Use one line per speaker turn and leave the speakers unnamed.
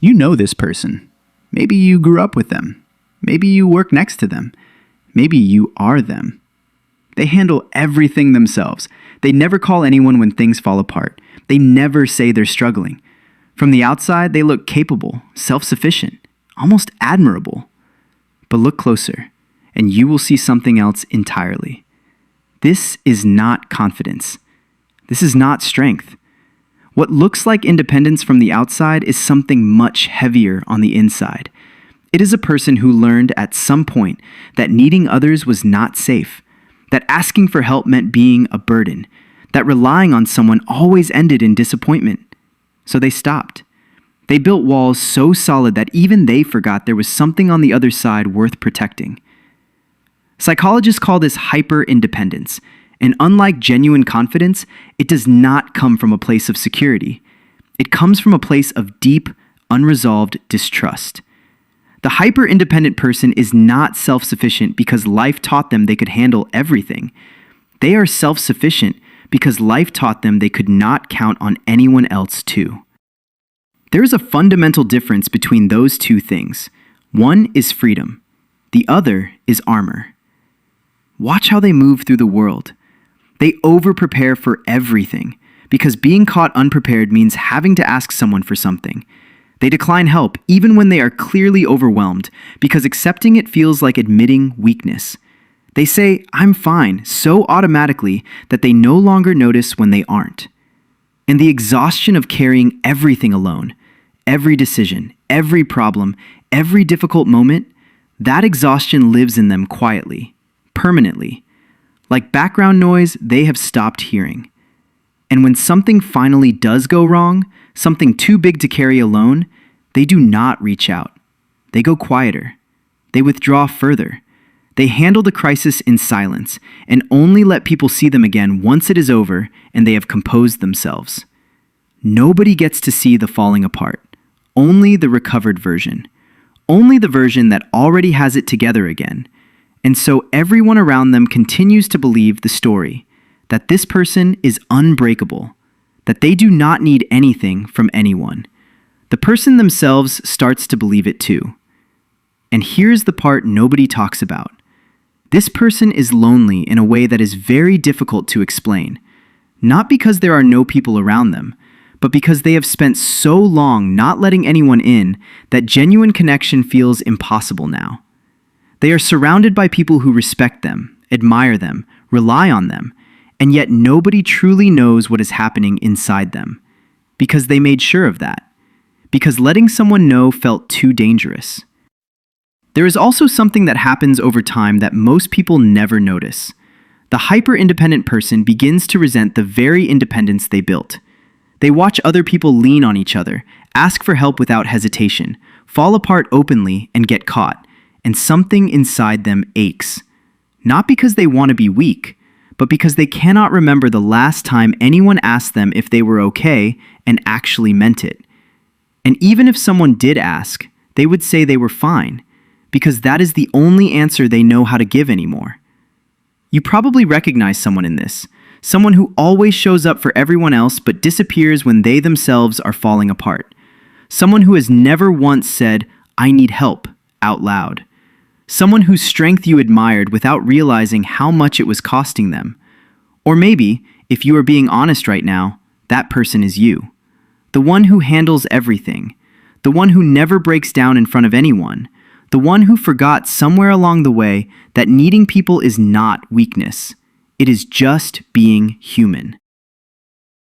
You know this person. Maybe you grew up with them. Maybe you work next to them. Maybe you are them. They handle everything themselves. They never call anyone when things fall apart. They never say they're struggling. From the outside, they look capable, self-sufficient, almost admirable. But look closer, and you will see something else entirely. This is not confidence. This is not strength. What looks like independence from the outside is something much heavier on the inside. It is a person who learned at some point that needing others was not safe, that asking for help meant being a burden, that relying on someone always ended in disappointment. So they stopped. They built walls so solid that even they forgot there was something on the other side worth protecting. Psychologists call this hyper-independence, and unlike genuine confidence, it does not come from a place of security. It comes from a place of deep, unresolved distrust. The hyper-independent person is not self-sufficient because life taught them they could handle everything. They are self-sufficient because life taught them they could not count on anyone else too. There is a fundamental difference between those two things. One is freedom. The other is armor. Watch how they move through the world. They over-prepare for everything because being caught unprepared means having to ask someone for something. They decline help even when they are clearly overwhelmed because accepting it feels like admitting weakness. They say, "I'm fine," so automatically that they no longer notice when they aren't. And the exhaustion of carrying everything alone, every decision, every problem, every difficult moment, that exhaustion lives in them quietly, permanently. Like background noise they have stopped hearing. And when something finally does go wrong, something too big to carry alone, they do not reach out. They go quieter. They withdraw further. They handle the crisis in silence and only let people see them again once it is over and they have composed themselves. Nobody gets to see the falling apart. Only the recovered version. Only the version that already has it together again. And so everyone around them continues to believe the story, that this person is unbreakable, that they do not need anything from anyone. The person themselves starts to believe it too. And here's the part nobody talks about. This person is lonely in a way that is very difficult to explain, not because there are no people around them, but because they have spent so long not letting anyone in that genuine connection feels impossible now. They are surrounded by people who respect them, admire them, rely on them, and yet nobody truly knows what is happening inside them, because they made sure of that, because letting someone know felt too dangerous. There is also something that happens over time that most people never notice. The hyper-independent person begins to resent the very independence they built. They watch other people lean on each other, ask for help without hesitation, fall apart openly, and get caught, and something inside them aches. Not because they want to be weak, but because they cannot remember the last time anyone asked them if they were okay and actually meant it. And even if someone did ask, they would say they were fine, because that is the only answer they know how to give anymore. You probably recognize someone in this, someone who always shows up for everyone else but disappears when they themselves are falling apart. Someone who has never once said, "I need help," out loud. Someone whose strength you admired without realizing how much it was costing them. Or maybe, if you are being honest right now, that person is you. The one who handles everything. The one who never breaks down in front of anyone. The one who forgot somewhere along the way that needing people is not weakness. It is just being human.